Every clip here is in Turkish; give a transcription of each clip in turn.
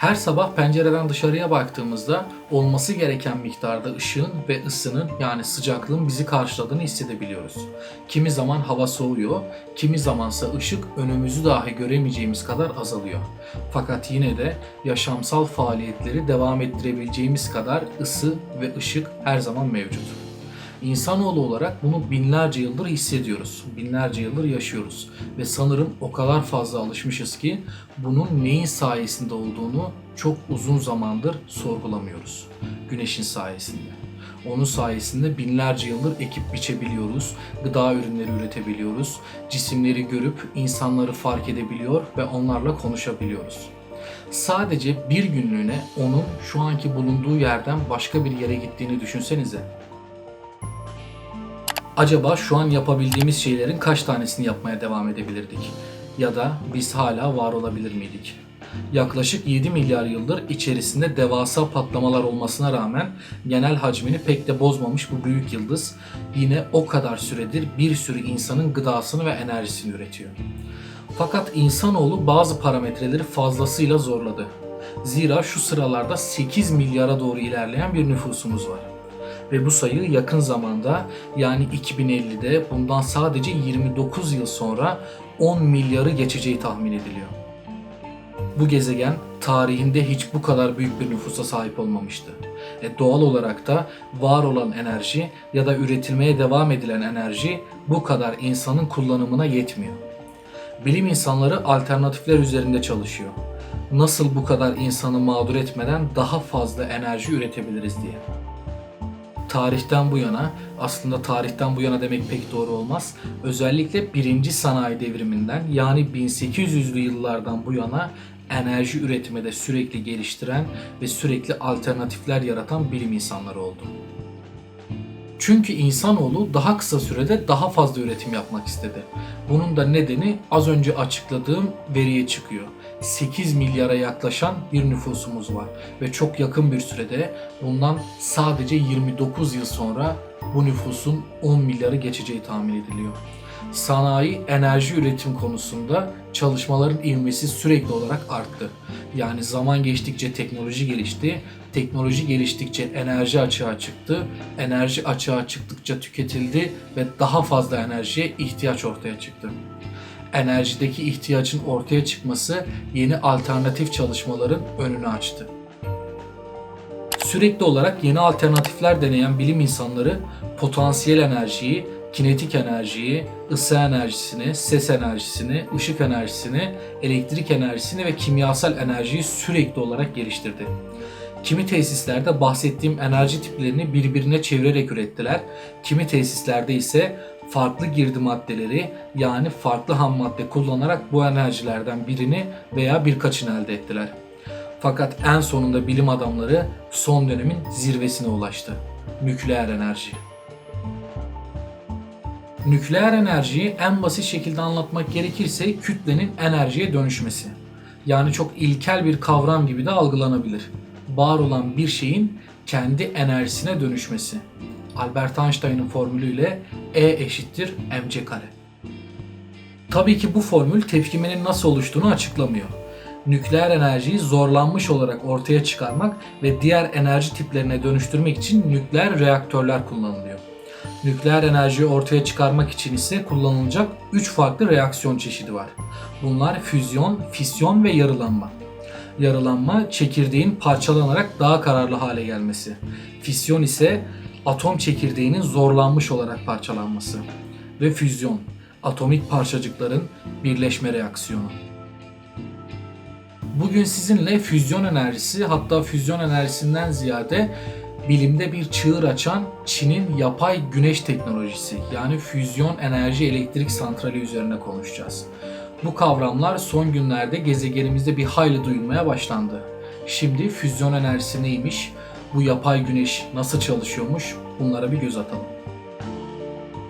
Her sabah pencereden dışarıya baktığımızda olması gereken miktarda ışığın ve ısının yani sıcaklığın bizi karşıladığını hissedebiliyoruz. Kimi zaman hava soğuyor, kimi zamansa ışık önümüzü dahi göremeyeceğimiz kadar azalıyor. Fakat yine de yaşamsal faaliyetleri devam ettirebileceğimiz kadar ısı ve ışık her zaman mevcut. İnsanoğlu olarak bunu binlerce yıldır hissediyoruz. Binlerce yıldır yaşıyoruz. Ve sanırım o kadar fazla alışmışız ki bunun neyin sayesinde olduğunu çok uzun zamandır sorgulamıyoruz. Güneşin sayesinde. Onun sayesinde binlerce yıldır ekip biçebiliyoruz, gıda ürünleri üretebiliyoruz, cisimleri görüp insanları fark edebiliyor ve onlarla konuşabiliyoruz. Sadece bir günlüğüne onun şu anki bulunduğu yerden başka bir yere gittiğini düşünsenize. Acaba şu an yapabildiğimiz şeylerin kaç tanesini yapmaya devam edebilirdik? Ya da biz hala var olabilir miydik? Yaklaşık 7 milyar yıldır içerisinde devasa patlamalar olmasına rağmen genel hacmini pek de bozmamış bu büyük yıldız yine o kadar süredir bir sürü insanın gıdasını ve enerjisini üretiyor. Fakat insanoğlu bazı parametreleri fazlasıyla zorladı. Zira şu sıralarda 8 milyara doğru ilerleyen bir nüfusumuz var. Ve bu sayı yakın zamanda yani 2050'de bundan sadece 29 yıl sonra 10 milyarı geçeceği tahmin ediliyor. Bu gezegen tarihinde hiç bu kadar büyük bir nüfusa sahip olmamıştı. Doğal olarak da var olan enerji ya da üretilmeye devam edilen enerji bu kadar insanın kullanımına yetmiyor. Bilim insanları alternatifler üzerinde çalışıyor. Nasıl bu kadar insanı mağdur etmeden daha fazla enerji üretebiliriz diye. Tarihten bu yana, aslında tarihten bu yana demek pek doğru olmaz. Özellikle 1. Sanayi Devriminden yani 1800'lü yıllardan bu yana enerji üretmede sürekli geliştiren ve sürekli alternatifler yaratan bilim insanları oldu. Çünkü insanoğlu daha kısa sürede daha fazla üretim yapmak istedi. Bunun da nedeni az önce açıkladığım veriye çıkıyor. 8 milyara yaklaşan bir nüfusumuz var ve çok yakın bir sürede bundan sadece 29 yıl sonra bu nüfusun 10 milyarı geçeceği tahmin ediliyor. Sanayi, enerji üretim konusunda çalışmaların ivmesi sürekli olarak arttı. Yani zaman geçtikçe teknoloji gelişti, teknoloji geliştikçe enerji açığa çıktı, enerji açığa çıktıkça tüketildi ve daha fazla enerjiye ihtiyaç ortaya çıktı. Enerjideki ihtiyacın ortaya çıkması yeni alternatif çalışmaların önünü açtı. Sürekli olarak yeni alternatifler deneyen bilim insanları potansiyel enerjiyi, kinetik enerjiyi, ısı enerjisini, ses enerjisini, ışık enerjisini, elektrik enerjisini ve kimyasal enerjiyi sürekli olarak geliştirdi. Kimi tesislerde bahsettiğim enerji tiplerini birbirine çevirerek ürettiler. Kimi tesislerde ise farklı girdi maddeleri yani farklı ham madde kullanarak bu enerjilerden birini veya birkaçını elde ettiler. Fakat en sonunda bilim adamları son dönemin zirvesine ulaştı. Nükleer enerji. Nükleer enerjiyi en basit şekilde anlatmak gerekirse kütlenin enerjiye dönüşmesi. Yani çok ilkel bir kavram gibi de algılanabilir. Var olan bir şeyin kendi enerjisine dönüşmesi. Albert Einstein'ın formülüyle E eşittir mc kare. Tabii ki bu formül tepkimenin nasıl oluştuğunu açıklamıyor. Nükleer enerjiyi zorlanmış olarak ortaya çıkarmak ve diğer enerji tiplerine dönüştürmek için nükleer reaktörler kullanılıyor. Nükleer enerjiyi ortaya çıkarmak için ise kullanılacak 3 farklı reaksiyon çeşidi var. Bunlar füzyon, fisyon ve yarılanma. Yarılanma çekirdeğin parçalanarak daha kararlı hale gelmesi. Fisyon ise atom çekirdeğinin zorlanmış olarak parçalanması. Ve füzyon, atomik parçacıkların birleşme reaksiyonu. Bugün sizinle füzyon enerjisi, hatta füzyon enerjisinden ziyade bilimde bir çığır açan Çin'in yapay güneş teknolojisi yani füzyon enerji elektrik santrali üzerine konuşacağız. Bu kavramlar son günlerde gezegenimizde bir hayli duyulmaya başlandı. Şimdi füzyon enerjisi neymiş, bu yapay güneş nasıl çalışıyormuş bunlara bir göz atalım.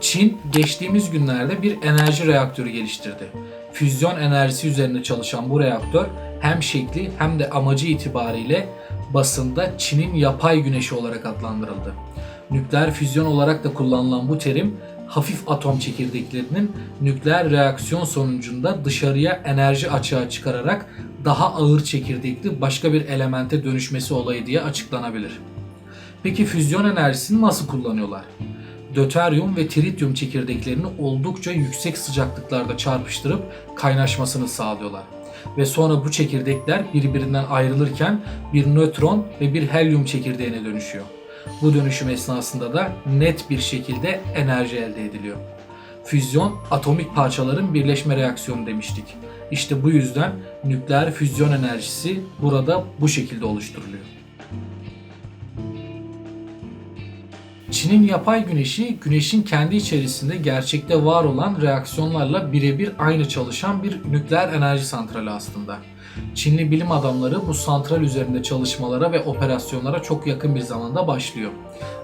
Çin geçtiğimiz günlerde bir enerji reaktörü geliştirdi. Füzyon enerjisi üzerine çalışan bu reaktör hem şekli hem de amacı itibariyle basında Çin'in yapay güneşi olarak adlandırıldı. Nükleer füzyon olarak da kullanılan bu terim hafif atom çekirdeklerinin nükleer reaksiyon sonucunda dışarıya enerji açığa çıkararak daha ağır çekirdekli başka bir elemente dönüşmesi olayı diye açıklanabilir. Peki füzyon enerjisini nasıl kullanıyorlar? Döteryum ve trityum çekirdeklerini oldukça yüksek sıcaklıklarda çarpıştırıp kaynaşmasını sağlıyorlar. Ve sonra bu çekirdekler birbirinden ayrılırken bir nötron ve bir helyum çekirdeğine dönüşüyor. Bu dönüşüm esnasında da net bir şekilde enerji elde ediliyor. Füzyon, atomik parçaların birleşme reaksiyonu demiştik. İşte bu yüzden nükleer füzyon enerjisi burada bu şekilde oluşturuluyor. Çin'in yapay güneşi, güneşin kendi içerisinde gerçekte var olan reaksiyonlarla birebir aynı çalışan bir nükleer enerji santrali aslında. Çinli bilim adamları bu santral üzerinde çalışmalara ve operasyonlara çok yakın bir zamanda başlıyor.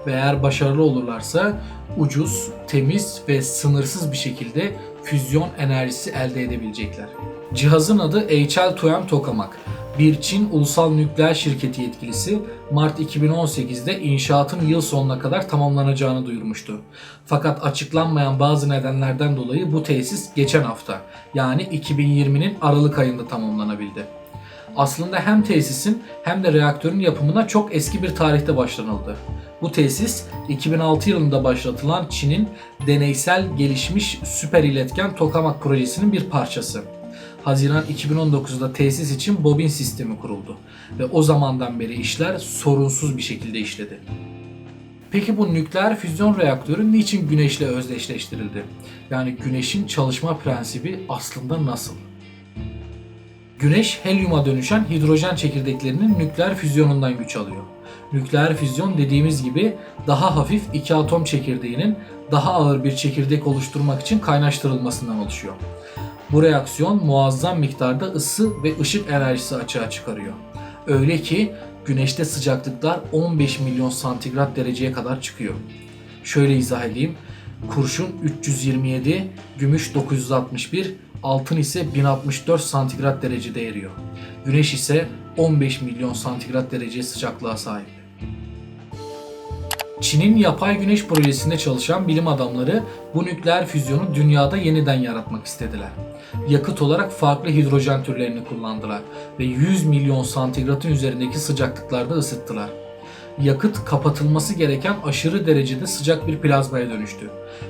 Ve eğer başarılı olurlarsa ucuz, temiz ve sınırsız bir şekilde füzyon enerjisi elde edebilecekler. Cihazın adı HL2M Tokamak. Bir Çin ulusal nükleer şirketi yetkilisi Mart 2018'de inşaatın yıl sonuna kadar tamamlanacağını duyurmuştu. Fakat açıklanmayan bazı nedenlerden dolayı bu tesis geçen hafta yani 2020'nin Aralık ayında tamamlanabildi. Aslında hem tesisin hem de reaktörün yapımına çok eski bir tarihte başlanıldı. Bu tesis 2006 yılında başlatılan Çin'in deneysel gelişmiş süper iletken tokamak projesinin bir parçası. Haziran 2019'da tesis için bobin sistemi kuruldu ve o zamandan beri işler sorunsuz bir şekilde işledi. Peki bu nükleer füzyon reaktörü niçin güneşle özdeşleştirildi? Yani güneşin çalışma prensibi aslında nasıl? Güneş helyuma dönüşen hidrojen çekirdeklerinin nükleer füzyonundan güç alıyor. Nükleer füzyon dediğimiz gibi daha hafif iki atom çekirdeğinin daha ağır bir çekirdek oluşturmak için kaynaştırılmasından oluşuyor. Bu reaksiyon muazzam miktarda ısı ve ışık enerjisi açığa çıkarıyor. Öyle ki güneşte sıcaklıklar 15 milyon santigrat dereceye kadar çıkıyor. Şöyle izah edeyim. Kurşun 327, gümüş 961, altın ise 1064 santigrat derecede eriyor. Güneş ise 15 milyon santigrat derece sıcaklığa sahip. Çin'in yapay güneş projesinde çalışan bilim adamları bu nükleer füzyonu dünyada yeniden yaratmak istediler. Yakıt olarak farklı hidrojen türlerini kullandılar ve 100 milyon santigratın üzerindeki sıcaklıklarda ısıttılar. Yakıt kapatılması gereken aşırı derecede sıcak bir plazmaya dönüştü.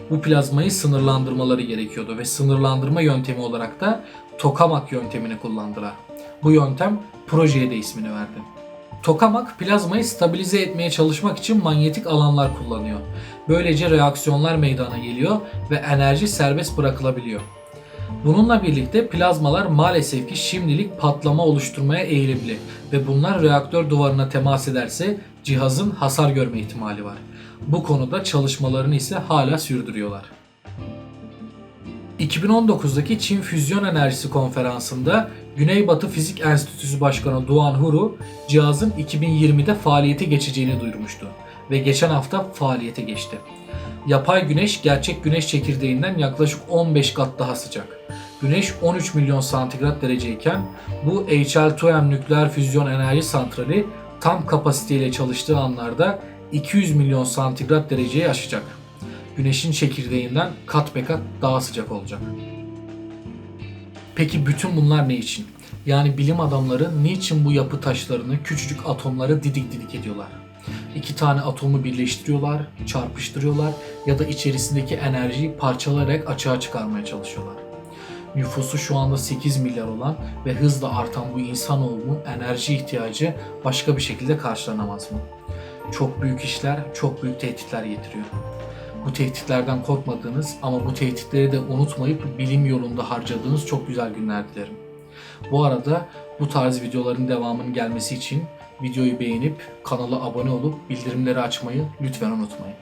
Bu plazmayı sınırlandırmaları gerekiyordu ve sınırlandırma yöntemi olarak da tokamak yöntemini kullandılar. Bu yöntem projeye de ismini verdi. Tokamak plazmayı stabilize etmeye çalışmak için manyetik alanlar kullanıyor. Böylece reaksiyonlar meydana geliyor ve enerji serbest bırakılabiliyor. Bununla birlikte plazmalar maalesef ki şimdilik patlama oluşturmaya eğilimli ve bunlar reaktör duvarına temas ederse cihazın hasar görme ihtimali var. Bu konuda çalışmalarını ise hala sürdürüyorlar. 2019'daki Çin Füzyon Enerjisi Konferansı'nda Güneybatı Fizik Enstitüsü Başkanı Duan Huru cihazın 2020'de faaliyete geçeceğini duyurmuştu ve geçen hafta faaliyete geçti. Yapay güneş gerçek güneş çekirdeğinden yaklaşık 15 kat daha sıcak. Güneş 13 milyon santigrat dereceyken bu HL2M nükleer füzyon enerji santrali tam kapasiteyle çalıştığı anlarda 200 milyon santigrat dereceyi aşacak. Güneşin çekirdeğinden kat be kat daha sıcak olacak. Peki bütün bunlar ne için? Yani bilim adamları niçin bu yapı taşlarını, küçücük atomları didik didik ediyorlar? İki tane atomu birleştiriyorlar, çarpıştırıyorlar ya da içerisindeki enerjiyi parçalayarak açığa çıkarmaya çalışıyorlar. Nüfusu şu anda 8 milyar olan ve hızla artan bu insanoğlunun enerji ihtiyacı başka bir şekilde karşılanamaz mı? Çok büyük işler, çok büyük tehditler getiriyor. Bu tehditlerden korkmadığınız ama bu tehditleri de unutmayıp bilim yolunda harcadığınız çok güzel günler dilerim. Bu arada bu tarz videoların devamının gelmesi için videoyu beğenip kanala abone olup bildirimleri açmayı lütfen unutmayın.